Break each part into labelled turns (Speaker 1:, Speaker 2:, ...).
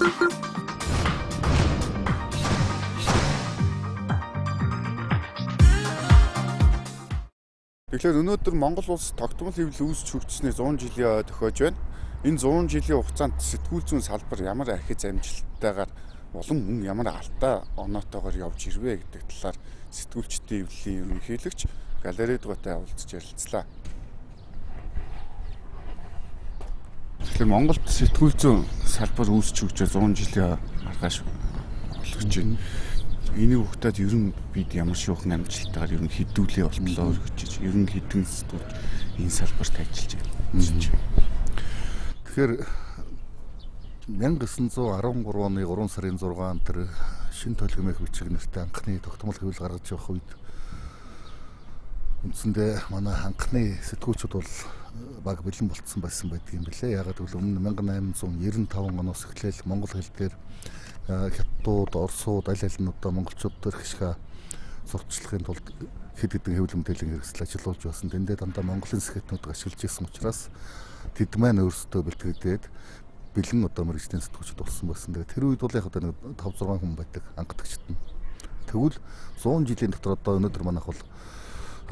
Speaker 1: Тэгэхээр өнөөдөр Монгол улс тогтмол хэвлэл үүсч хүртснээ 100 жилийн төхөж байна. Энэ 100 жилийн хугацаанд сэтгүүл зүйн салбар ямар ахиц амжилттайгаар улам мөн ямар алтай оноотойгоор явж ирвэ гэдэг талаар сэтгүүлчдийн хэвлэлийн ерөнхийлөгч Галерей Дугатай уулзч ярилцлаа. Тэгэхээр Монголд сэтгүүл зүйн салбар үүсч хүрчээ 100 жилийн маргааш болгож байна. Энийг ухтаад ер нь бид ямар шуухан амжилттайгаар ер нь хэдүүлээ болтлоо гэж ер нь хэдэн сэтгүүл энэ салбарт ажиллаж байна. Тэгэхээр 1913 оны 3 сарын 6-нд тэр шинэ төлгөмөх бичиг нэртэй анхны тогтмол хэвлэл гаргаж явах үед үндсэндээ манай анхны сэтгүүлчид бол баг бэлэн болцсон байсан байдаг юм билээ. Ягаад гэвэл өмнө 1895 оноос эхлээл монгол хэл дээр хятадууд, орсууд, аль аль нь одоо монголчууд төр хишга сурталчлахын тулд хэд хэдэн хэвлэл мэдээллийн хэрэгсэл ажиллуулж байсан. Тэндээ дандаа монголын сэхэтнүүд ашиглаж ирсэн учраас тэд маань өөрсдөө бэлтгэдэг бэлэн одоо мэргэжлийн сэтгүүлчид болсон байсан. Тэгээ тэр үед бол яг одоо 5-6 хүн байдаг анхдагчд нь. Тэгвэл 100 жилийн дотор одоо өнөөдөр манайх бол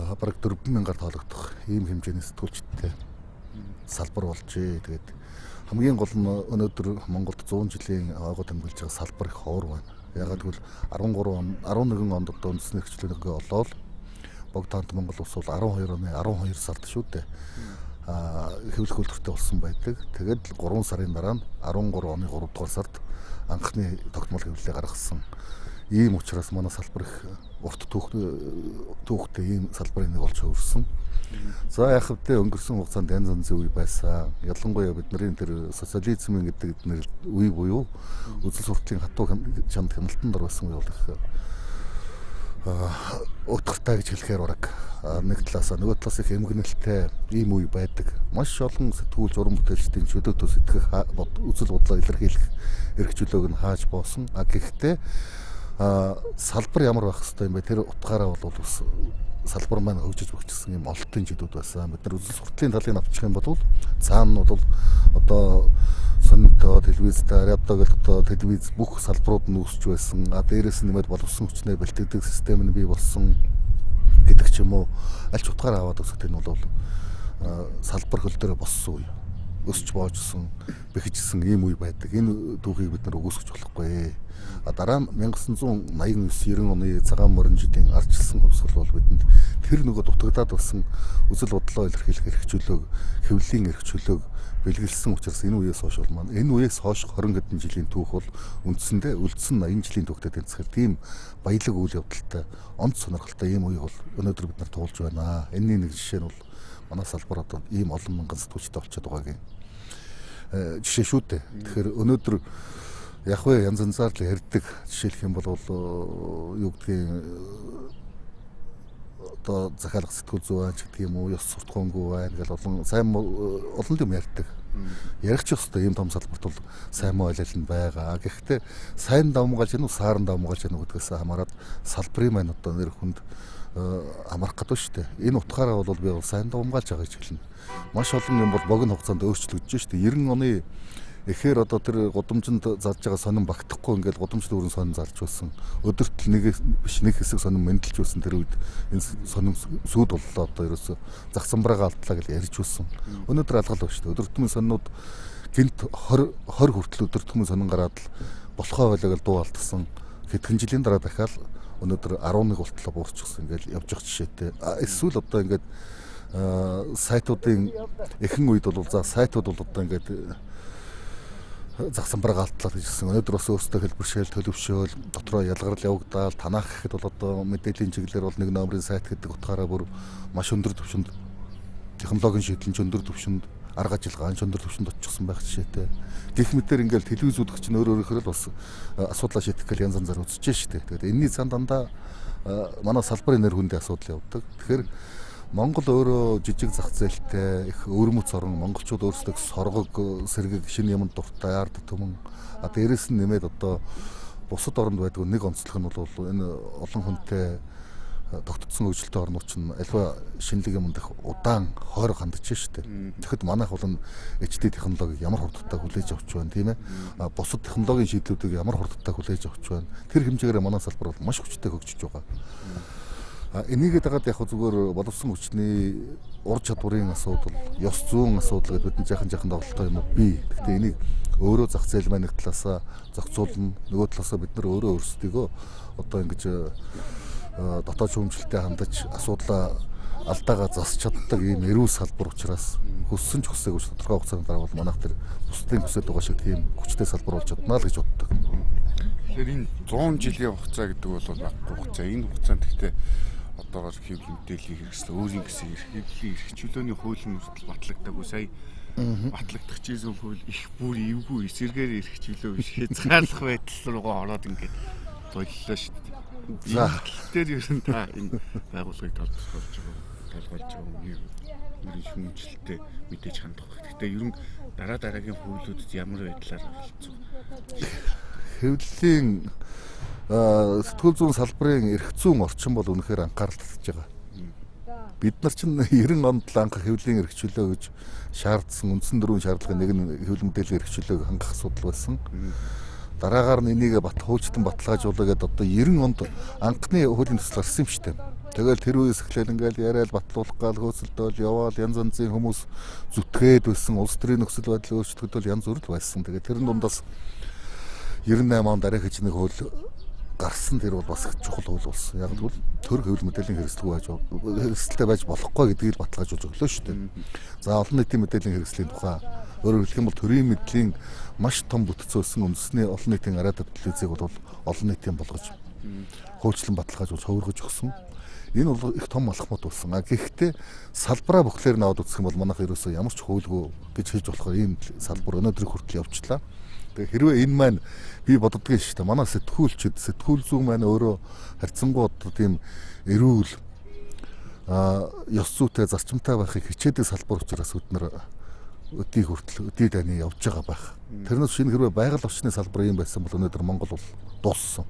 Speaker 1: бараг 4,000-аар тоологдох ийм хэмжээний сэтгүүлчдтэй салбар болжээ. Тэгээд хамгийн гол нь өнөөдөр Монголд 100 жилийн агуу тэмдэглэж байгаа салбар их ховор байна. Ягаад гэвэл 11 онд одоо үндэсний эрхчлөлөөгөө олоод богдоонт Монгол улс бол 12 оны 12 сард шүү дээ. Хэвлэх үйлдвэртэй болсон байдаг. Тэгээд 3 сарын дараа нь 13 оны 3 дугаар сард анхны тогтмол хэвлэлээ гаргасан. Ийм учраас манай салбар их урт түүхтэй ийм салбарын нэг болж хөрсөн. За яг хэвдээ өнгөрсөн хугацаанд янз янзын үе байсан. Ялангуяа бидний тэр социализмын гэдэг үе буюу үзэл сурталчилан хатуу чамд хяналтанд ор байсан үе бол их утгартай гэж хэлэхээр бараг нэг талаас нөгөө талаас их эмгэнэлтэй ийм үе байдаг. Маш олон сэтгүүлч уран бүтээлчдийн чөлөөтөө сэтгэх үзэл бодлоо илэрхийлэх эрх чөлөөг нь хааж боосон. Гэхдээ салбар ямар байх хэвээр юм бэ? Тэр утгаараа бол салбар маань хөгжиж өгчсөн юм олонтын жилүүд байсан. Бид нар үзэл сурталын талыг авчих юм бол цаана нь бол одоо сонинто, телевизтэй, радио гэх одоо телевиз бүх салбарууд нь үүсч байсан. Дээрээс нь нэмээд боловсон хүчнээ бэлтгэдэг систем нь бий болсон гэдэг ч юм уу. Аль ч утгаараа аваад үзэхэд энэ бол салбар хөл дээр боссон үе. Өсч боожсон, бэхжсэн ийм үе байдаг. Энэ түүхийг бид нар өгөөсгөж болохгүй. Дараа нь 1989-90 оны цагаан морин жилийн ардчилсан хувьсгал бол бидэнд тэр нөгөө дутагдаад болсон үзэл бодлоо илэрхийлэх эрх чөлөөг, хэвлэлийн эрх чөлөөг бэлгэлсэн учраас энэ үеэс хойш бол маань энэ үеэс хойш 20 хэдэн жилийн түүх бол үндсэндээ үлдсэн 80 жилийн түүхтэй тэнцэхээр тийм баялаг үйл явдалтай, онц сонирхолтой ийм үе бол өнөөдөр бид нар туулж байна. Энэний нэг жишээ нь бол манай салбар одоо ийм олон мянган сэтгүүлчтэй болчиход байгаагийн жишээ шүү дээ. Тэгэхээр өнөөдөр яг вэ янз янзаар л ярьдаг жишээлх юм бол юу гэдгийг одоо захиалга сэтгүүл зүй байна гэдэг юм уу, ёс суртахуунгүй байна гэж олон юм ярьдаг. Ярих ч ёстой ийм том салбарт бол сайн муу аль аль нь байгаа. Гэхдээ сайн давмгаалж гэнэ үү, саарн давмгаалж гэнэ гэдгээс хамаарат салбарын маань одоо нэр хүнд амрах гэдэг шүү дээ. Энэ утгаараа бол би бол сайн давмгаалж байгаа гэж хэлнэ. Маш олон юм бол богино хугацаанд өөрчлөгдөж шүү дээ. 90 оны эхээр одоо тэр гудамжинд зарж байгаа сонин багтахгүй ингээд гудамжны өрн сонин зарж байсан. Өдөрт нэг биш нэг хэсэг сонин мэндэлж байсан тэр үед энэ сонин сүйд боллоо одоо ерөөсө зах самбараа алдлаа гэж ярьж байсан. Өнөөдөр алгал байна шүү дээ. Өдөртмөн сонинууд гинт 20 хүртэл өдөртмөн сонин гараад л болохоо байлаа гэж дуу алдсан. Хэдхэн жилийн дараа дахиад өнөөдөр 11 болтлоо буурчихсан ингээд явж байгаа жишээтэй. Эсвэл одоо ингээд сайтуудын ихэнх үед бол за сайтууд бол одоо ингээд зах самбараа алтлаа гэжсэн. Өнөөдөр бас өөрсдөө хэлбэршээл, төлөвшөөл, дотроо ялгарл явагдаал, танах гэхэд бол одоо мэдээллийн чиглэлээр бол нэг номерын сайт гэдэг утгаараа бүр маш өндөр түвшинд технологийн шийдэлж өндөр түвшинд арга ажиллагаа өндөр түвшинд очихсан байх жишээтэй. Гэх мэтээр ингээл телевиз үздэг чинь өөр өөрөөр л бас асуудлаа шийдэх гэл янз янзаар үзэж штэ. Тэгээд энэний цаан дандаа манай салбарын нэр хүндийн асуудал явдаг. Тэгэхээр Монгол өөрөө жижиг зах зээлтэй их өвөрмөц орн, монголчууд өөрсдөө соргог, сэргийг шинэ юмд дуртай, ард түмэн. Дээрээс нь нэмээд одоо бусад оронд байдаг нэг онцлог нь бол энэ олон хүнтэй тогтцсон хөгжилтэй орнууд чинь альва шинэлэг юмд их удаан хойроо хандж штэ. Тэгэхэд манайх бол HD технологиг ямар хурдтай хүлээж авч байна тийм ээ. Бусад технологийн шийдлүүдийг ямар хурдтай хүлээж авч байна. Тэр хэмжээгээр манай салбар бол маш хүчтэй хөгжиж байгаа. Энийгээ дагаад яг зүгээр боловсон хүчний ур чадварын асуудал, ёс зүйн асуудал гэдэг бид жаахан тоглолттой юм уу бий. Гэхдээ энийг өөрөө зах зээл маань нэг талаасаа зохицуулна, нөгөө талаасаа бид нар өөрөө өөрсдийгөө одоо ингэж дотоод шүүмжлэлтэй хандаж асуудлаа алдаагаа засч чаддаг ийм эрүүл салбар учраас хүссэн ч хүсээгүй ч тодорхой хугацааны дараа бол манайх тэр бусдын хүсэж байгаа шиг тийм хүчтэй салбар болж чадна л гэж боддог.
Speaker 2: Тэгэхээр энэ 100 жилийн хугацаа гэдэг бол баггүй хугацаа. Энэ хугацаанд гэхдээ одоогоор хэвлэл мэдээллийн хэрэгсэл өөрийн гэсэн хэвлэлийн эрх чөлөөний хуулийн хүртэл батлагдаагүй. Сая батлагдах чийсэн хууль их бүр эвгүй эсэргээр эрх чөлөө биш хязгаарлах байдал руугаа ороод ингээд боллоо шүү дээ. За тэр ер нь та энэ байгууллагыг толгойлж байгаа юм. Ерөн шүүмжлэлтэй мэдээж хандах. Гэхдээ ер нь дараагийн хуулиудад ямар байдлаар оролцох.
Speaker 1: Хэвлэлийн сэтгүүл зүйн салбарын эрх зүйн орчин бол үнэхээр анхаарал татж байгаа. Бид нар чинь 90 онд л анх хэвлэлийн эрх чөлөө гэж шаардсан үндсэн дөрвөн шаардлагын нэг нь хэвлэл мэдээллийн эрх чөлөөг хангах асуудал байсан. Дараагаар нь энийг хуучлан баталгаажуулаад одоо 90 онд анхны хуулийн төсөл гарсан юм шүү дээ. Тэгэл тэр үеэс эхлээл ингээл яриад батлуулах гал хөөцөлдөөл яваал янз янзын хүмүүс зүтгээд байсан, улс төрийн нөхцөл байдал өөрчлөгдөөл янз бүр л байсан. Тэгээд тэрэн дундаас 98 онд арай хэж нэг хууль гарсан, тэр бол бас чухал хууль болсон. Яг л төр хэвлэл мэдээллийн хэрэгсэлтэй байж болохгүй гэдгийг л баталгаажуулж өглөө шүү дээ. За олон нийтийн мэдээллийн хэрэгслийн тухай өөрөөр хэлэх юм бол төрийн мэдлийн маш том бүтцөөсөн үндэсний олон нийтийн ариадад телевизийг бол олон нийтийн болгож хуучлан баталгаажуулж хувиргаж өгсөн. Энэ бол их том алхмууд болсон. Гэхдээ салбараа бүхлээр нь аваад үзэх юм бол манайх ерөөсөө ямар ч хуульгүй гэж хэлж болохоор ийм салбар өнөөдрийг хүртэл явчлаа. Тэгээ хэрвээ энэ маань би боддгийн шүү дээ. Манай сэтгүүлчид, сэтгүүл зүйн маань өөрөө харьцангуй одоо тийм эрүүл ёс зүйтэй зарчимтай байхыг хичээдэг салбар учраас өднөр өдий дайны явж байгаа байх. Тэрнээс шинэ хэрвээ байгаль орчны салбар юм байсан бол өнөөдөр Монгол бол дууссан.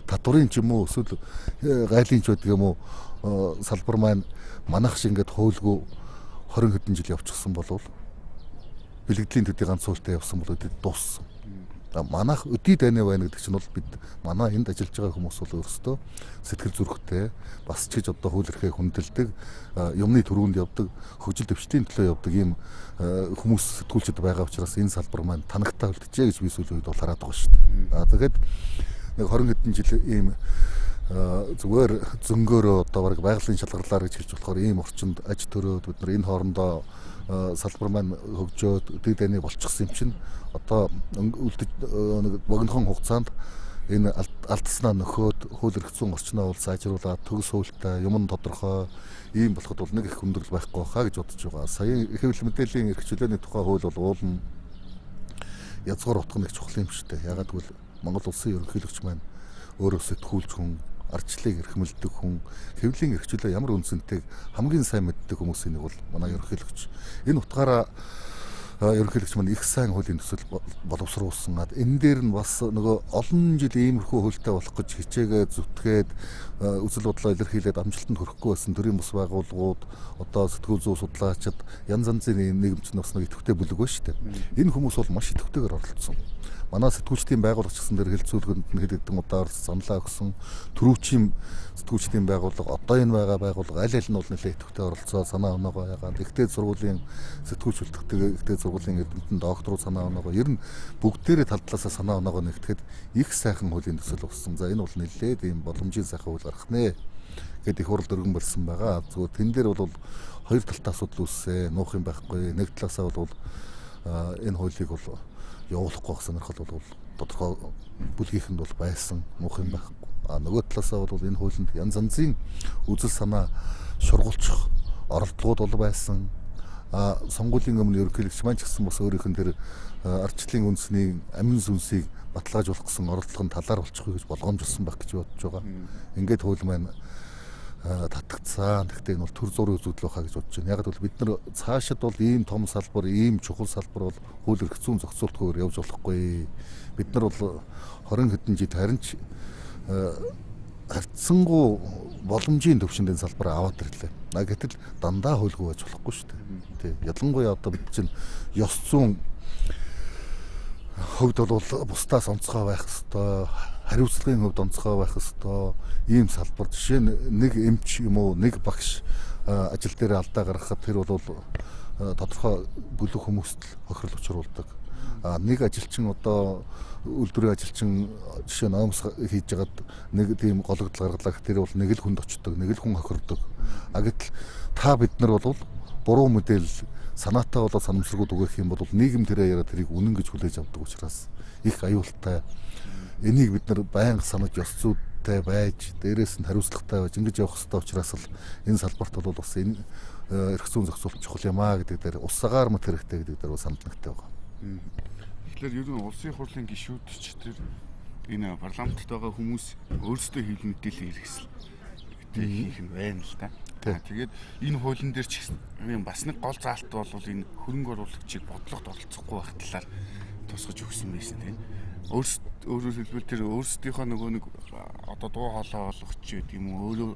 Speaker 1: Татварын ч юм уу эсвэл гайлын ч байдаг юм уу салбар маань манайх шиг ингээд хуульгүй 20 хэдэн жил явчихсан болвол бэлгэдлийн төдий ганц суултаа явсан бол өдөд дууссан. Манайх өдий дайны байна гэдэг чинь бол бид манай энд ажиллаж байгаа хүмүүс бол өөрсдөө сэтгэл зүрэхтэй бас ч гэж одоо хууль эрхээ хүндэлдэг юмны төрөнд явдаг хөгжил дэвшлийн төлөө явдаг ийм хүмүүс сэтгүүлчид байгаа учраас энэ салбар маань танагтай үлджээ гэж би сүүлийн үед бол хараад байгаа шүү дээ. Тэгээд нэг 20 хэдэн жил ийм зүгээр зөнгөөрөө одоо бараг байгалийн шалгарлаар гэж хэлж болохоор ийм орчинд аж төрөөд бид нар энэ хоорондоо салбар маань хөгжөөд өдий дайны болчихсон юм чинь одоо үлдэж нэг богинохон хугацаанд энэ алдснаа нөхөөд хууль эрх зүйн орчноо бол сайжруулаад төгс хуультай юм нь тодорхой ийм болоход бол нэг их хүндрэл байхгүй хаа гэж бодож байгаа. Сая хэвлэл мэдээллийн эрх чөлөөний тухай хууль бол уулна язгуур утга нэг чухал юм шүү дээ. Ягаад гэвэл Монгол улсын ерөнхийлөгч маань өөрөө сэтгүүлч хүн, ардчлалыг эрхэмлдэг хүн, хэвлэлийн эрх чөлөө ямар үнцэнтэйг хамгийн сайн мэддэг хүмүүсийн нэг бол манай ерөнхийлөгч. Энэ утгаараа ерөнхийлөгч маань их сайн хуулийн төсөл боловсруулсан. Энэ дээр нь бас нөгөө олон жил иймэрхүү хуультай болох гэж хичээгээ зүтгээд үзэл бодлоо илэрхийлээд амжилтанд хүрэхгүй байсан төрийн бус байгууллагууд одоо сэтгүүл зүйн судлаачид янз янзын нийгэмч нас нэг идэвхтэй бүлэг байна шүү дээ. Энэ хүмүүс бол маш идэвхтэйгээр оролцсон. Манай сэтгүүлчдийн байгууллагч гэсэн дэр хэлцүүлгэнд нь хэд хэдэн удаа саналаа өгсөн. Төрүүчийн сэтгүүлчдийн байгууллага одоо энэ байгаа байгууллага аль аль нь бол нэлээд идэвхтэй оролцоод санаа оноогоо яагаад ихтэй сургуулийн сэтгүүлч үлдэхтэй ихтэй сургуулийн эрдэмтэн докторууд санаа оноогоо ер нь бүгдээрээ тал талаасаа санаа оноогоо нэгтгэхэд их сайхан хуулийн төсөл болсон. За энэ бол нэлээд ийм боломжийн сайхан хууль гарах нэ гэдэг их хурл дөргөн барьсан байгаа. Зүгээр тэн дээр бол хоёр талтай асуудал үүссэн. Нуух юм байхгүй. Нэг талаасаа бол энэ хуулийг бол явуулахгүй сонирхол бол тодорхой бүлгийнхэнд бол байсан муух юм байхгүй. Нөгөө талаасаа бол энэ хуулинд янз янзын үзэл санаа шургуулчих оролдлогууд бол байсан. Сонгуулийн өмнө ерөнхийлөгч маань ч гэсэн бас өөрийнх нь тэр ардчлалын үндэсний амин сүнсийг баталгаажуулах гэсэн оролдлогын талаар болчихгүй гэж болгоомжлсон байх гэж бодож байгаа. Ингээд хууль маань татгцсан. Гэхдээ энэ бол төр зургийн үзэгдэл байхаа гэж бодож байна. Яг л бид нар цаашид бол ийм том салбар, ийм чухал салбар бол хууль эрх зүйн зохицуултгүйгээр явж болохгүй. Бид нар бол 20 хэдэн жил харин ч харьцангуй боломжийн төвшөнд энэ салбараа аваад ирлээ. Гэтэл дандаа хөлгүй байж болохгүй шүү дээ. Тий. Ялангуяа одоо бид чинь ёс зүйн хувьд бол бусдаас онцгой байх ёстой, хариуцлагын хувьд онцгой байх ёстой ийм салбар. Жишээ нь нэг эмч юм уу, нэг багш ажил дээр алдаа гаргахад тэр бол тодорхой бүлэг хүмүүст л хохирол учруулдаг. Нэг ажилчин одоо үйлдвэрийн ажилчин жишээ нь омс хийж байгаад нэг тийм гологдол гаргалаа тэр бол нэг л хүнд очдог, нэг л хүн хохирдог. Гэтэл та бид нар бол буруу мэдээлэл санаатай болоод санамсаргууд өгөх юм бол нийгэм тэрээр яриа тэрийг үнэн гэж хүлээж авдаг учраас их аюултай. Энийг бид нар байнга санаж ёс зүйтэй байж, дээрээс нь хариуцлагатай байж ингэж явах хэрэгтэй учраас л энэ салбарт бол бас энэ эрх зүйн зохицуулт чухал юм аа гэдэг дээр ус агаар мэт хэрэгтэй гэдэг дээр санал нэгтэй байгаа.
Speaker 2: Тэгэхээр ер нь улсын хурлын гишүүдч тэр энэ парламентт байгаа хүмүүс өөрсдөө хэвлэл мэдээлэл хэрэгсэл хийх нь байна л да. Тэгээд энэ хуулийн дээр ч бас нэг гол заалт бол энэ хөрөнгө оруулагчийг бодлогод оролцохгүй байх талаар тусгаж өгсөн байсан тийм. Өөрөөр хэлбэл тэр өөрсдийнхөө нөгөө нэг одоо дуу хоолой олгогч гэдэг юм уу өөрөө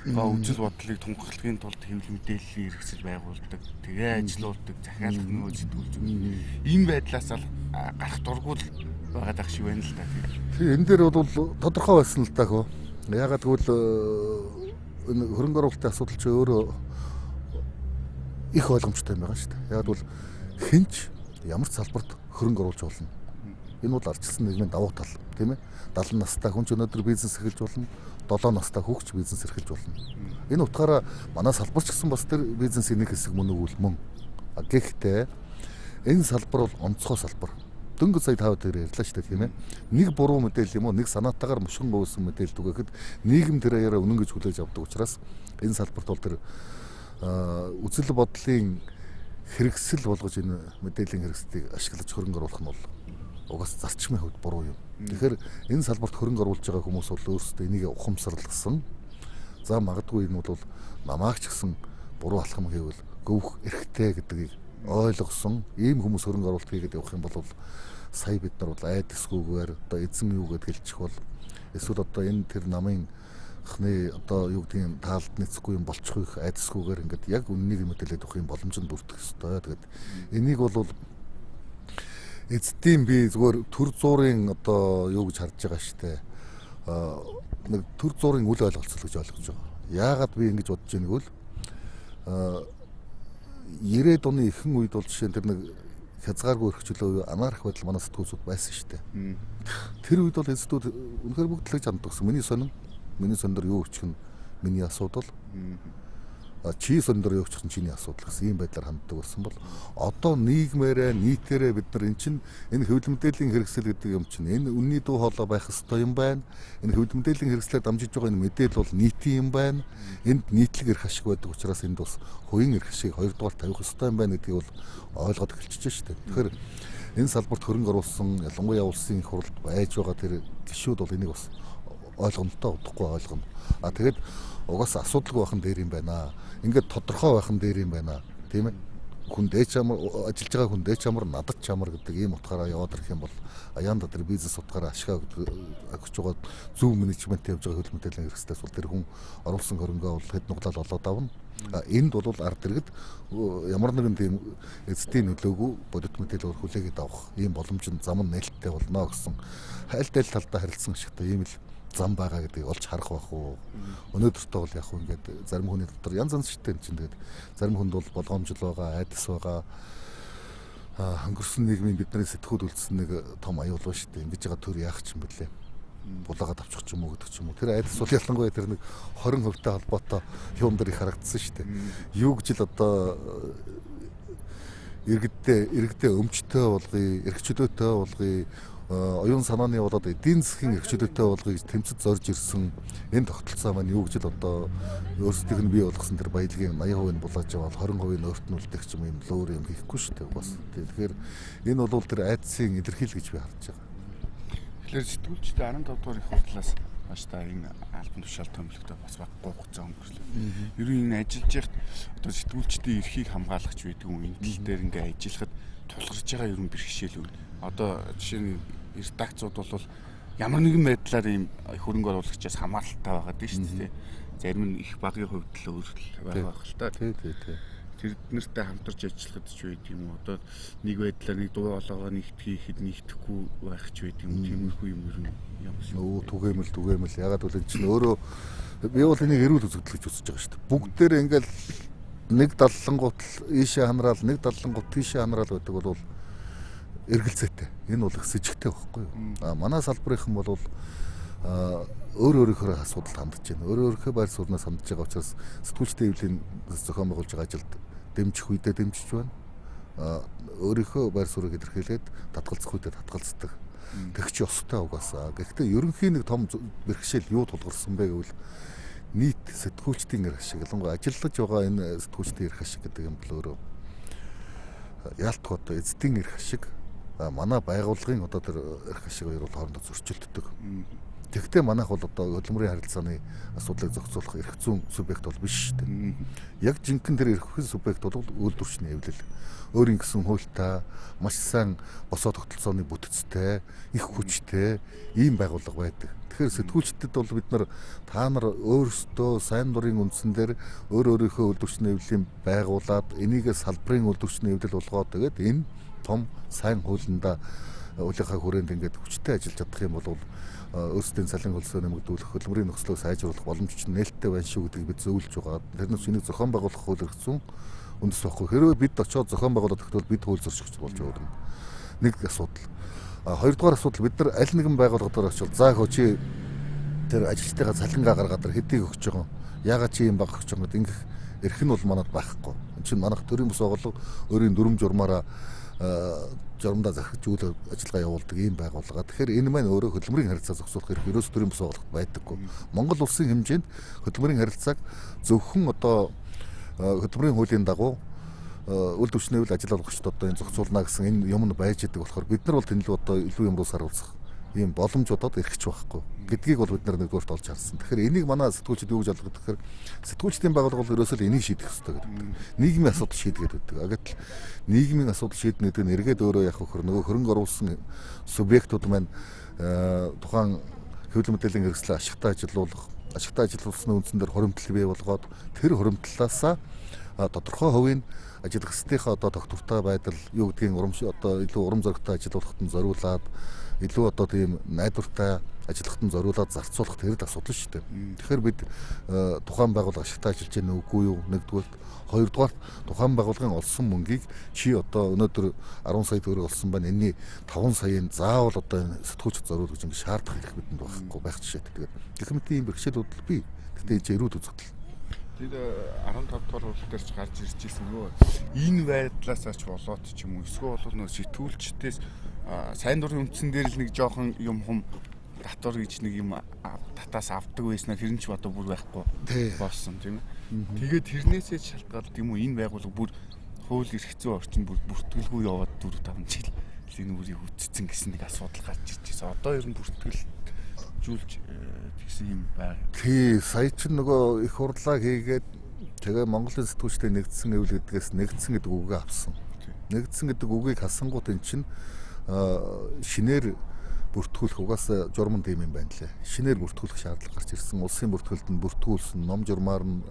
Speaker 2: үзэл бодлыг тунхаглахын тулд хэвлэл мэдээллийг хэрэгсэл байгуулдаг, тэгээ ажилуулдаг, захиалах нөгөө зэтгүүлж өгнө. Энэ байдлаас л гарах дургуул байгаад ах шиг байна л да.
Speaker 1: Тэгээ энэ дээр бол тодорхой байсан л даа хөө. Ягаад гэвэл энэ хөрөнгө оруулалтын асуудал чи өөрөө их ойлгомжтой юм байгаа шүү дээ. Ягаад бол хинч ямар ч салбарт хөрөнгө оруулж болно. Энэ бол ардчилсан нийгмийн давуу тал, тийм ээ. 70 настай хүн ч өнөөдөр бизнес эрхэлж болно. 7 настай хүүхч бизнес эрхэлж болно. Энэ утгаараа манай салбарч гэсэн бас тэр бизнесийн нэг хэсэг мөн үгүй мөн. Гэхдээ энэ салбар бол онцгой салбар. Дөнгөж сая тавд дээр ярьлаа шүү дээ, тийм ээ. Нэг буруу мэдээлэл юм уу, нэг санаатаагаар мушгин гойсон мэдээлэл түгээхэд нийгэм тэрээр үнэн гэж хүлээж авдаг учраас энэ салбарт бол тэр үзэл бодлын хэрэгсэл болгож энэ мэдээллийн хэрэгслийг ашиглаж хөрөнгө оруулах нь бол угаас зарчмын хувьд буруу юм. Тэгэхээр энэ салбарт хөрөнгө оруулж байгаа хүмүүс бол өөрсдөө энийг ухамсарласан. За магадгүй энэ бол намааг ч гэсэн буруу алхам хийвэл гөвөх эрхтэй гэдгийг ойлгосон ийм хүмүүс хөрөнгө оруулалт хийгээд явах юм бол сая бид нар бол айдасгүйгээр одоо эзэн юу гэдг хэлчих бол эсвэл одоо энэ тэр намын хны одоо юу гэдгийг таалд нэцэхгүй юм болчихгүй айдасгүйгээр ингээд яг үннийг мэдээлээд өгөх юм боломжинд бүрдэх ёстой. Тэгээд энийг бол эцдийн би зүгээр төр зуурын одоо юу гэж харж байгаа штэ. Нэг төр зуурын үл ойлголцол гэж ойлгож байгаа. Яагаад би ингэж бодож байгааг бол 90-ад оны ихэнх үед бол жишээ нь тэр нэг хязгааргүй өргөчлөө анаарах байдал манай сэтгүүлсүүд байсан шүү дээ. Тэр үед бол эцдүүд үнэхээр бүгд л гэж ханддагсан. Миний сонир юу өчгөн миний асуудал. Чи сонир юу өчгөн чиний асуудал гэсэн ийм байдлаар ханддаг болсон бол одоо нийгмээрээ нийтээрээ бид нар эн чинь энэ хэвлэл мэдээллийн хэрэгсэл гэдэг юм чинь энэ үнний дуу хоолой байх ёстой юм байна. Энэ хэвлэл мэдээллийн хэрэгслээр дамжиж байгаа энэ мэдээлэл бол нийтийн юм байна. Энд нийтлэг эрх ашиг байдаг учраас энд бас хувийн эрх ашиг хоёрдугаар тавих ёстой юм байна гэдгийг бол ойлгоод эхэлчихэж шүү дээ. Тэгэхээр энэ салбарт хөрөнгө оруулсан ялангуяа улсын их хурлд байж байгаа тэр гишүүд бол энийг бас ойлгомжтой удахгүй ойлгоно. Тэгээд угаасаа асуудалгүй байхын дээр юм байна. Ингээд тодорхой байхын дээр юм байна. Тийм ээ. Хүн дээч амар ажиллаж байгаа хүн дээч амар надад ч амар гэдэг ийм утгаараа яваад ирэх юм бол аяанда тэр бизнес утгаараа ашиг өгч байгаа зөв менежмент явж байгаа хөл мэдээллийн хэрэгслээс бол тэр хүн оруулсан хөрөнгөө бол хэд нуглал олоод авна. Энд бол ард иргэд ямар нэгэн тийм эцдийн нөлөөгүй бодит мэдээлэл хүлээгээд авах ийм боломжинд зам нь нээлттэй болно гэсэн хайлтал талдаа харилцсан ашигтай ийм л зам байгаа гэдгийг олж харах байх уу. Өнөөдөртөө бол яг хөө ингээд зарим хүний дотор янз янз шигтэй чинь тэгээд зарим хүнд бол болгоомжл байгаа, айдас байгаа. Хөнгөрсөн нийгмийн бидний сэтгүүл үлдсэн нэг том аюул ба шүү дээ. Ингэж байгаа төр яах ч юм бэлээ. Булаагаад авчих ч юм уу гэдэг ч юм уу. Тэр айдас бол ялангуяа тэр нэг 20% холбоотой юм дээр их харагдсан шүү дээ. Юу гэж л одоо иргэдээ өмчтэй болгоё, эрх чөлөөтэй болгоё. Оюун санааны болоод эдийн засгийн эрх чөлөөтэй болгоё гэж тэмцэж зорж ирсэн энэ тогтолцоо маань юу гэж л одоо өөрсдийнх нь бий болгосон тэр баялагын 80% нь булааж байгаа 20% нь өөртнүүлдэг ч юм лөөр юм хийхгүй шүү дээ бас. Тэгэхээр энэ бол тэр айдсын илэрхийлэл гэж би харж байгаа.
Speaker 2: Тэгэхээр сэтгүүлчдээ 15 дугаар их хурлаас маш та энэ албан тушаал томилогтой бас баггүй хугацаа өнгөрлөө. Ер нь энэ ажиллаж яхад одоо сэтгүүлчдийн эрхийг хамгаалагч байдаг юм энэ тал дээр ингээ ажиллахад тулгарч байгаа ер нь бэрхшээл үү? Одоо жишээ нь редакцууд бол ямар нэгэн байдлаар ийм хөрөнгө оруулагчаас хамааралтай байгаа дээ шүү дээ. Зарим нь их багийн хувьд л өөрчлөлт байгаа л та.
Speaker 1: Тий.
Speaker 2: Тэр нэртэй хамтарч ажиллахад ч байд юм уу? Одоо нэг байдлаар нэг дуу хоолойгоо нэгтгэхэд нэгтгэхгүй байх ч байд юм уу? Тиймэрхүү юм ер нь ямар шиг.
Speaker 1: Түгээмэл ягаад гэвэл энэ чинь өөрөө би бол энийг эрүүл үзэгдэл гэж үзэж байгаа шүү дээ. Бүгдээр ингээл нэг даллангууд ийшээ ханараал, нэг даллангууд тийшээ ханараал байдаг бол эргэлзээтэй. Энэ бол их сэжигтэй байхгүй юу? Манай салбарынхан бол өөрийнхөө асуудалд хандж байна. Өөрийнхөө байр сууриас хандж байгаа учраас сэтгүүлчдийн хэвлэлийн зохион байгуулж байгаа ажилд дэмжих үедээ дэмжиж байна. Өөрийнхөө байр суурийг илэрхийлээд татгалзах үедээ татгалздаг. Тэгч ёстой угаасаа. Гэхдээ ерөнхийн нэг том бэрхшээл юу тулгарсан бэ гэвэл нийт сэтгүүлчдийн эрх ашиг, ялангуяа ажиллаж байгаа энэ сэтгүүлчдийн эрх ашиг гэдэг юм бол өөрөө яалтх одоо эзэдийн эрх ашиг, манай байгууллагын одоо тэр эрх ашиг хоёр бол хоорондоо зөрчилддөг. Тэгвэл манайх бол одоо хөдөлмөрийн харилцааны асуудлыг зохицуулах эрх зүйн субъект бол биш шүү дээ. Яг жинхэнэ тэр эрх зүйн субъект бол үйлдвэрчний эвлэл. Өөрийн гэсэн хуультай, маш сайн босоо тогтолцооны бүтцтэй, их хүчтэй ийм байгууллага байдаг. Тэгэхээр сэтгүүлчдэд бол бид нар та нар өөрсдөө сайн дурын үндсэн дээр өөрийнхөө үйлдвэрчний эвлэлийн байгуулад энийг салбарын үйлдвэрчний эвлэл болгоод тэгээд энэ том сайн хуулиндаа уулынхаа хүрээнд ингээд хүчтэй ажиллаж чадах юм бол өөрсдийн цалин хөлсөө нэмэгдүүлэх, хөдөлмөрийн нөхцөлөө сайжруулах боломж чинь нээлттэй байна шүү гэдгийг бид зөвлөж байгаа. Тэрнээс энийг зохион байгуулах хууль эрх зүйн үндэс баггүй. Хэрвээ бид очиод зохион байгуулах гэвэл бид хууль зөрчигч болж явна. Нэг асуудал. Хоёрдугаар асуудал бид нар аль нэгэн байгууллагаар очивол за хөө чи тэр ажилчдаа цалингаа гаргаад тэр хэдийг өгч байгаа. Яагаад чи юм баг өгч байгаа ингэх эрх нь бол манад байхгүй. Энд чинь манайх төрийн бус байгууллага өөрийн дүрм журмаараа журамдаа захиж үйл ажиллагаа явуулдаг ийм байгууллага. Тэгэхээр энэ маань өөрөө хөдөлмөрийн харилцаа зохицуулах хэрэг ерөөс төрийн бус байгууллагт байдаггүй. Монгол улсын хэмжээнд хөдөлмөрийн харилцааг зөвхөн одоо хөдөлмөрийн хуулийн дагуу үйлдвэрчний ажил олгогчдод одоо энэ зохицуулна гэсэн энэ юм байж идэг болохоор бид нар бол тэнэлүү одоо илүү юмруу саруулах ийм боломжуудад эрхэж байхгүй гэдгийг бол бид нар нэгдүгээрт олж харсан. Тэгэхээр энийг манай сэтгүүлчид юу гэж ойлгодог гэхээр сэтгүүлчдийн байгууллага бол ерөөсөө энийг шийдэх хэрэгтэй гэдэг. Нийгмийн асуудал шийдгээд байдаг. Гэтэл нийгмийн асуудал шийднэ гэдэг нь эргээд өөрөө яг хөр нөгөө хөрөнгө оруулсан субъектууд маань тухайн хэвлэл мэдээллийн хэрэгслээ ашигтай ажилуулсны үндсэн дээр хуримтлал бий болгоод тэр хуримтлалаасаа тодорхой хувийн ажил хэсгийнхаа одоо тогтвортой байдал юу гэдгийг одоо илүү урам зоригтой ажилуулахад нь зориулаад илүү одоо тийм найдвартай ажиллахад нь зориулаад зарцуулах тэр асуудал шүү дээ. Тэгэхээр бид тухайн байгууллага ашигтай ажиллаж байна үгүй юу? Нэгдүгээр, хоёрдугаар тухайн байгууллагын олсон мөнгийг чи одоо өнөөдөр 10 сая төгрөг олсон байна. Энэний 5 саяын заавал одоо сэтгүүлчд зориул гэж ингэ шаардах хэрэг бидэнд байхгүй байх жишээ. Тэгээд гэх мэт ийм бэрхшээлүүд бий. Гэхдээ энэ эрүүл үзэгдэл.
Speaker 2: Тэр 15 дугаар хууль дээр ч гарч ирж ирсэн нөгөө энэ байдлаасаа ч болоод ч юм уу эсвэл бол нөгөө сэтгүүлчдээс сайн дурын үндсэн дээр л нэг жоохон юм татвар гэж нэг юм татаас авдаг байснаа тэр нь ч одоо бүр байхгүй болсон тийм ээ. Тэгээд тэрнээсээ шалтгаалт юм уу энэ байгууллага бүр хууль эрх зүйн орчинд бүр бүртгэлгүй яваад 4-5 жил энэ үрийг үтцсэн гэсэн нэг асуудал гарч ирж байна. Одоо ер нь бүртгэлжүүлж тэгсэн юм байна.
Speaker 1: Тий, сая ч нөгөө их хурлаа хийгээд тэгээ Монголын сэтгүүлчдийн нэгдсэн эвлэл гэдгээс нэгдсэн гэдэг үгээ авсан. Нэгдсэн гэдэг үгийг хасангууд эн чинь шинээр бүртгүүлэх угаасаа журман тийм юм байна лээ. Шинээр бүртгүүлэх шаардлага гарч ирсэн. Улсын бүртгэлд нь бүртгүүлсэн, ном журмаар нь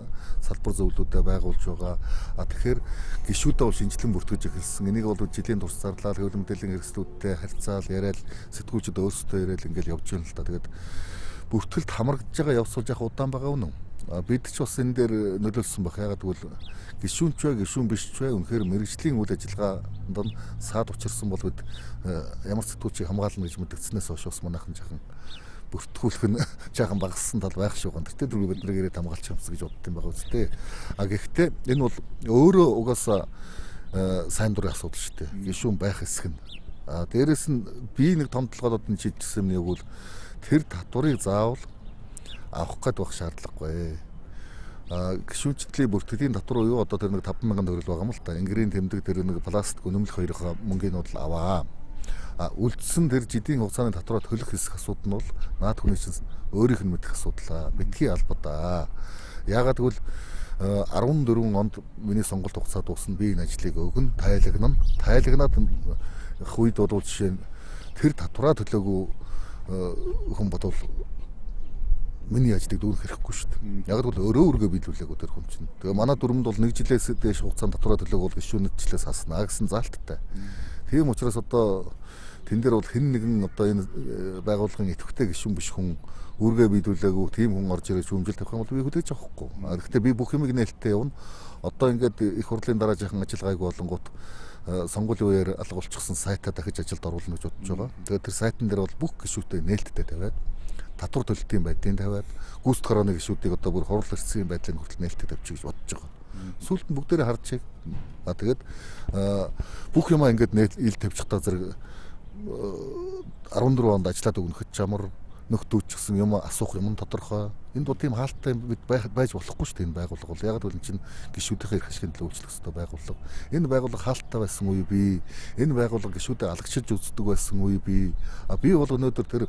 Speaker 1: салбар зөвлөлүүдэд байгуулж байгаа. Тэгэхээр гишүүдээ бол шинжилэн бүртгэж эхэлсэн. Энийг бол жилийн турш зарлал, хэвлэл мэдээллийн хэрэгслүүдтэй харьцаал, яриад сэтгүүлчид өөрсдөө яриад ингээл явж байна л та. Тэгээд бүртгэлд хамрагдж байгаа явсуулж явах удаан байгаа үнэн. Бид ч бас энэ дээр нөлөөлсөн баг. Ягаад гэвэл гишүүнч вэ, гишүүн биш ч вэ үнэхээр мэрэгжлийн үйл ажиллагаанд нь саад учирсан бол бид ямар сэтгүүлчийг хамгаална гэж мэдгдснээс хойш бас манайхан жаахан бүртгүүлэх нь жаахан багассан тал байх шүү гэн. Тэр дөрөв бидний ирээд хамгаалч юмс гэж бодд юм байгаа үстэй. Гэхдээ энэ бол өөрөө угаасаа сайн дурын асуудал шүү дээ. Гишүүн байх хэсэг нь. Дээрээс нь би нэг том толгойд нь шийдчихсэн юм бол тэр татварыг заавал авах гээд байх шаардлагагүй. Гишүүнчдлийн бүртгэлийн татвар юу одоо тэр нэг 50000 төгрөг байгаа юм л та. Ингэрийн тэмдэг тэр нэг пластик үнэмлэх хоёроо мөнгөний бол аваа. Үлдсэн тэр жидийн хугацааны татвараа төлөх хэсэг асуудал нь бол наад хүний чинь өөрийнх нь мэдэх асуудал. Битгий албадаа. Яагаад гэвэл 14 онд миний сонголт хугацаа дуусна би энэ ажлыг өгнө, тайлагнаад үед бол жишээ нь тэр татвараа төлөөгүй хүн бодвол миний ажлыг дүүрэх хэрэггүй шүү дээ. Яг л өөрөө өөргөө биелүүлээгөө тэр хүн чинь. Тэгээ манай дүрмэнд бол 1 жилээс дээш хугацаанд татвараа төлөөг бол гишүүнэтчлээс хасна гэсэн залттай. Тийм учраас одоо тэн дээр бол хэн нэгэн одоо энэ байгууллагын идэвхтэй гишүүн биш хүн өөргөө биелүүлээгүй тийм хүн орж ирээд шүүмжил тавих юм бол би хүлээж авахгүй. Гэхдээ би бүх юмыг нээлттэй явна. Одоо ингээд их хурлын дараа жаахан ажиллагааг болонгууд сонгуулийн үеэр алга болчихсон сайтаа дахиж ажилд оруулна гэж бодож байгаа. Тэгээд тэр сайтан дээр бол бүх гишүүтэй нээлттэй тавиад татвар төлөлтийн байдлыг тавиад гүйцэтгэх хорооны гишүүдийг одоо бүр хурал эрсгийн байдлыг хүртэл нээлттэй тавьчих гэж бодож байгаа. Сүүлд нь бүгдээрээ харж чиг. Тэгээд бүх юмаа ингээд ил тавьчихтаа зэрэг 14 онд ажиллаад өгнөхөд чамар нөхдөөч гэсэн юм асуух юм тодорхой. Энд бол тийм хаалттай бид байж болохгүй шүү дээ энэ байгууллага бол. Яг л чинь гишүүдийнхээ эрх ашигын төлөө үйлчлэх ёстой байгууллага. Энэ байгууллага хаалттай байсан үе бий. Энэ байгууллага гишүүдэд алгачилж үздэг байсан үе бий. Би бол өнөөдөр тэр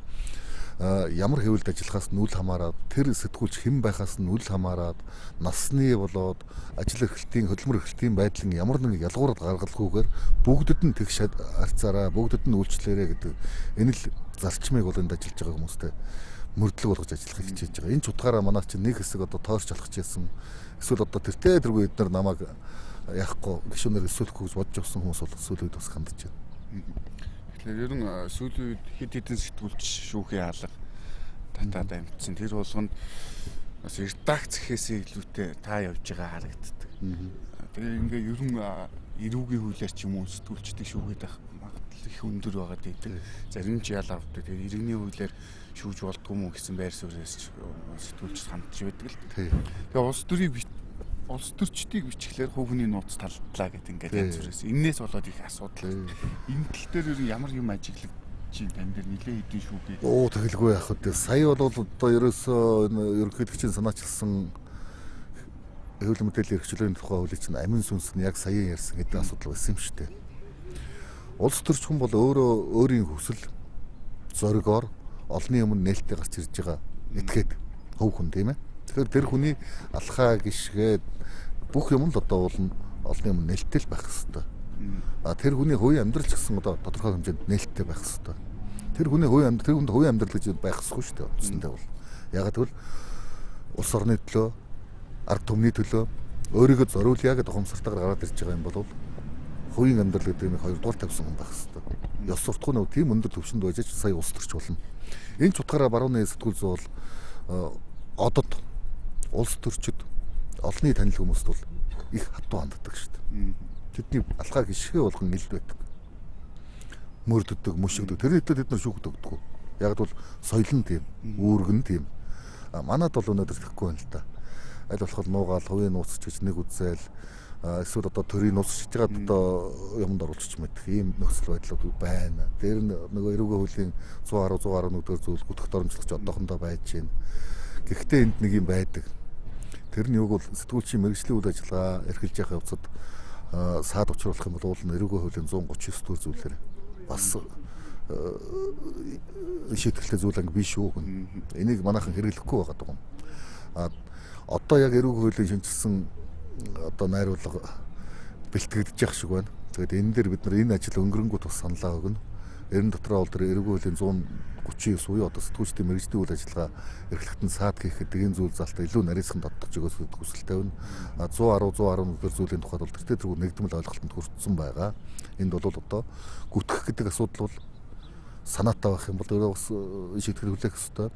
Speaker 1: ямар хэвлэлд ажиллахаас нь үл хамааран тэр сэтгүүлч хэн байхаас нь үл хамааран насны болоод ажил эрхлэлтийн хөдөлмөр эрхлэлтийн байдлын ямар нэг ялгуурад гаргалгүйгээр бүгдэд нь тэгш харьцаараа бүгдэд нь үйлчлээрэ гэдэг энэ л зарчмыг бол энд ажиллаж байгаа хүмүүстэй мөрдлөг болгож ажиллахыг хичээж байгаа. Энэ ч утгаараа манай чинь нэг хэсэг одоо тоорч алхаж байсан. Эсвэл одоо тэртээ тэргүй эднэр намайг яахгүй гишүүнээр өсөөлөхгүй гэж бодож авсан хүмүүс бол сүүлийн үед бас хандж байна.
Speaker 2: Тэгэхээр ер нь сүүлийн үед хэд хэдэн сэтгүүлч шүүхий хаалга татаад амжсан. Тэр болгонд бас редакц гэхээсээ илүүтэй та явж байгаа харагддаг. Тэгээ ингээ ер нь эрүүгийн хуулиар ч юм уу сэтгүүлчдийг шүүгээд байх магадлал их өндөр байгаа гэдэг. Зарим ч ял авдаг. Тэгээ иргэний хуулиар шүүж болдгүй мүү гэсэн байр суурьас сэтгүүлч хандж байдаг л. Тэгээ улс төрчдийг бичлэхээр хүүхний нууц талдлаа гэдэг ингээд янз бүрээс энээс болоод их асуудал. Энэ тал дээр ер нь ямар юм ажиглагдж тань дээр нилээ хэдийн шүүгээ.
Speaker 1: Тэгэлгүй яах вэ? Сая бол одоо ерөөсөө ерөнхийлөгчийн санаачилсан хэвлэл мэдээллийн эрхчлөөний тухай хуулийн чинь амин сүнс нь яг сая ярьсан гэдэг асуудал байсан юм шүү дээ. Улс төрч хүн бол өөрөө өөрийн хүсэл зоригоор олонний өмнө нээлттэй гарч ирж байгаа этгээд хөв хүн тийм ээ. Тэгэхээр тэр хүний алхаа гიშгээд бүх юм л одоо болно олонний өмнө нээлттэй л байх хэрэгтэй. Тэр хүний хувийн амьдрал ч гэсэн одоо тодорхой хэмжээнд нээлттэй байх хэрэгтэй. Тэр хүний хувийн амьдрал гэж байх ёсгүй шүү дээ. Үндсэндээ бол яг тэгвэл улс орны төлөө ард түмний төлөө өөрийгөө зориулъя гэдэг ухамсартайгаар гараад ирж байгаа юм бол хувийн амьдрал гэдэг нь хоёрдугаар тавьсан хүн байх хэрэгтэй. Ёс суртахуун нь тийм өндөр түвшинд байж сая улс төрч болно. Энэ ч утгаараа барууны сэтгүүл зүй бол одод улс төрчид олонний танил хүмүүст бол их хатуу ханддаг шүү дээ. Тэдний алхаа гიშгэ болгон илд байдаг. Мөрддөг, мөшгдөг. Тэр хэдээр тэд нар шүүхд өгдөг. Яг бол соёл нь тийм, үүрэг нь тийм. Манад бол өнөөдөр тэгэхгүй байна л да. Аль болох нуугаал, хувийн нууцч гэж нэг үзэл эсвэл одоо төрийн нууцч гэж одоо юмд оруулчих мэдэх ийм нөхцөл байдал байна. Тэр нөгөө эрүүгийн хуулийн 110 111 зүйл гүтгэх доромжлогч одоохондоо байж байна. Гэхдээ энд нэг юм байдаг. Тэр нь юуг бол сэтгүүлчийн мэргэжлийн үйл ажиллагаа эрхэлж явах явцад саад учруулах юм бол эрүүгийн хуулийн 139 дэх зүйлээр бас шийдвэрлэх зүйл анги биш үү. Энийг манайхан хэрэглэхгүй байгаа юм. Одоо яг эрүүгийн хуулийн шинжилсэн одоо найруулга бэлтгэгдэж явах шиг байна. Тэгээд энэ дээр бид нар энэ ажил өнгөрөнгөд бас саналаа өгнө. Эрен дотроо бол тэр эрүүгийн хуулийн 139 буюу одоо сэтгүүлчдийн мэргэжлийн үйл ажиллагаа эрхлэхэд саад хийхэд энэ зүйл залтаа илүү нарийсхан тодтогч өгөөс хүсэлтэй байна. 110 111 зүйлийн тухайд бол тэртээ тэргүй нэгдмэл ойлголтод хүрсэн байгаа. Энд бол одоо гүтгэх гэдэг асуудал бол санаатай байх юм бол өөрөө бас шийдвэр хүлээх ёстой.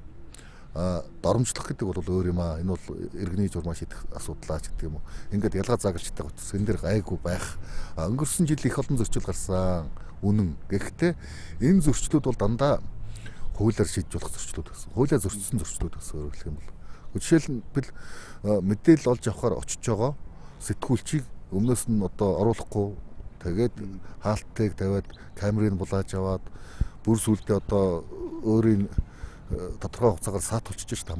Speaker 1: Доромжлох гэдэг бол өөр юм аа. Энэ бол иргэний журмаа шийдэх асуудлаа ч гэдэг юм уу. Ингээд ялгаа заагалчтай учраас энэ дэр гайгүй байх. Өнгөрсөн жил их олон зөрчил гарсан. Үнэн. Гэхдээ энэ зөрчлүүд бол дандаа хуулиар шийдэж болох зөрчлүүд байсан. Хуулиар зөрчсөн зөрчлүүд гэсэн өөрөөр хэлэх юм бол. Жишээлбэл мэдээлэл олж авахаар очиж байгаа сэтгүүлчийг өмнөөс нь одоо оруулахгүй тэгээд хаалтыг тавиад камерыг булааж аваад бүр сүлдээ одоо өөрийн тодорхой хугацаагаар саатуулчих шүү дээ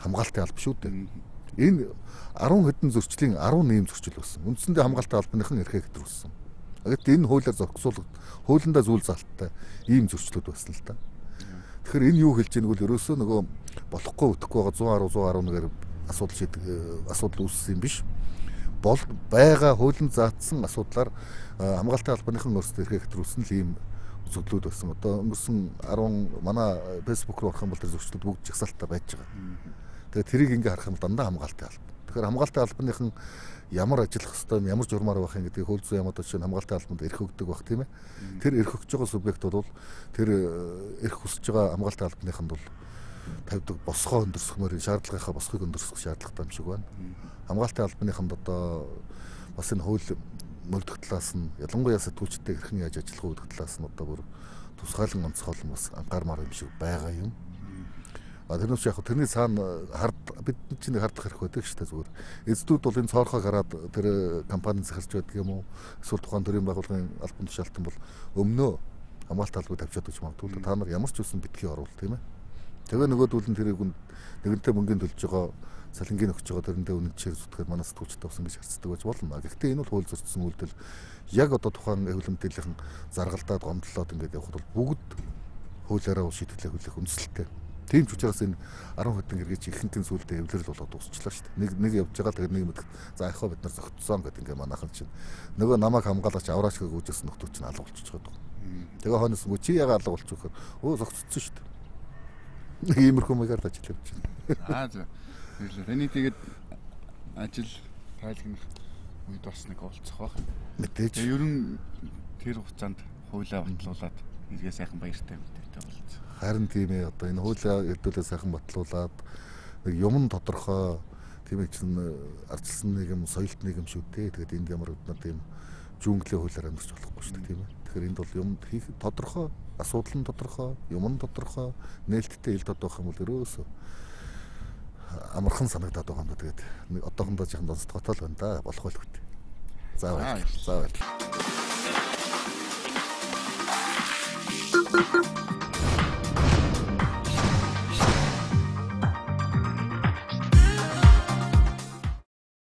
Speaker 1: хамгаалтын алба шүү дээ. Энэ 10 хэдэн зөрчлийн 11 зөрчил болсон. Үндсэндээ хамгаалтын албаныхан эрхээ хэтрүүлсэн. Гэхдээ энэ хуулиар зохицуулалт хуулиндаа зүйл залттай ийм зөрчлүүд байсан л да. Тэгэхээр энэ юу хэлж ийнэг бол ерөөсөө нөгөө болохгүй өтөхгүй байгаа 110 111-ээр асуудал үүссэн юм биш. Бол байгаа хуулинд заасан асуудлаар хамгаалтын албаныхан өөрсдөө эрхээ хэтрүүлсэн л ийм зөвлөд байсан. Одоо өнгөрсөн 10 манай Facebook руу орох юм бол тэр зөвчлүүд бүгд жагсаалттай байж байгаа. Тэгээд тэрийг ингээ харах юм дандаа хамгаалалтын алба. Тэгэхээр хамгаалалтын албаныхан ямар ажиллах хэвээр ямар журмаар байх юм гэдгийг хууль зүйн яамд чинь хамгаалалтын албанд эрх өгдөг байх тийм ээ. Тэр эрх өгж байгаа субъект бол тэр эрх хүсэж байгаа хамгаалалтын албаныханд бол тавьдаг босгоо өндөрсгмөр шаардлагынхаа босхийг өндөрсгөх шаардлагатай юм шиг байна. Хамгаалалтын албаныханд одоо бас энэ хууль мөрдөх талаас нь ялангуяа сэтгүүлчтэй хэрхэн яаж ажиллах уу гэдэг талаас нь одоо бүр тусгаалan онцгойлон бас анхаармаар юм шиг байгаа юм. Тэрнээс яг тэрний цаана бид чинь хардах хэрэг байдаг шүү дээ зүгээр. Эцдүүд бол энэ цоорхоо гараад тэр компани захирч байдаг юм уу? Эсвэл тухайн төрийн байгууллагын албан тушаалтан бол өмнөө хамгаалалтын албыг тавьчихад гэж магадгүй. Та нар ямар ч үсэн битгий оруул тийм ээ. Тэгээ нөгөөдүүл нь тэрийг нэгэнтээ мөнгөнд төлж байгаа салингийн өгч байгаа тэрэндээ үнэнчээр зүтгэхэд манай сэтгүүлчтэй усан гэж харцдаг байж болно. Гэхдээ энэ бол хууль зөрчсөн үйлдэл яг одоо тухайн эвлэл мэдээллийн заргалдаад гомдлоод ингээд явхад бол бүгд хуулиараа шийдвэрлэх хүлээх үндэслэлтэй. Тийм ч учраас энэ 10 хэдэн эргэж ихэнхэн сүулдэ эвлэрэл болоод дуусчлаа шүү дээ. Нэг явж байгаа тэгээд нэг мэд за яхаа бид нар зөгцсөн гэдэг ингээд манайхан чинь нөгөө намайг хамгаалагч авраач гүйжсэн нөхдөд чинь алга болчихж байгаа. Тэгээ хойноос мө чи яга алга болчих вэ? Өө зөгцсөн шүү дээ. Нэг иймэрхүү маягаар ажил явж байна.
Speaker 2: За. Тэний тэгээд ажил тайлгнах үед бас нэг уулзах байх.
Speaker 1: Мэдээж.
Speaker 2: Тэгээ ер нь тэр хугацаанд хуулиа батлуулаад эргээ сайхан баяртай мэдээтэй болцсон.
Speaker 1: Харин тийм ээ одоо энэ хуулиа эрдүүлээ сайхан батлуулаад нэг юм тодорхой тийм ээ чинь ардчилсан нийгэм, соёлт нийгэм шүү дээ. Тэгээд энд ямар өднөр тийм жүнглийн хуулиар амьдарч болохгүй шүү дээ тийм ээ. Тэгэхээр энд бол юм хийх тодорхой, асуудал нь тодорхой, юм нь тодорхой, нээлттэй ил тодорхой юм бол ерөөсөө амархан санагдаад байгаа юм да. Тэгээд одоохондоо жоохон донцтойготой л байна да. Болох байлгүй. Заавал.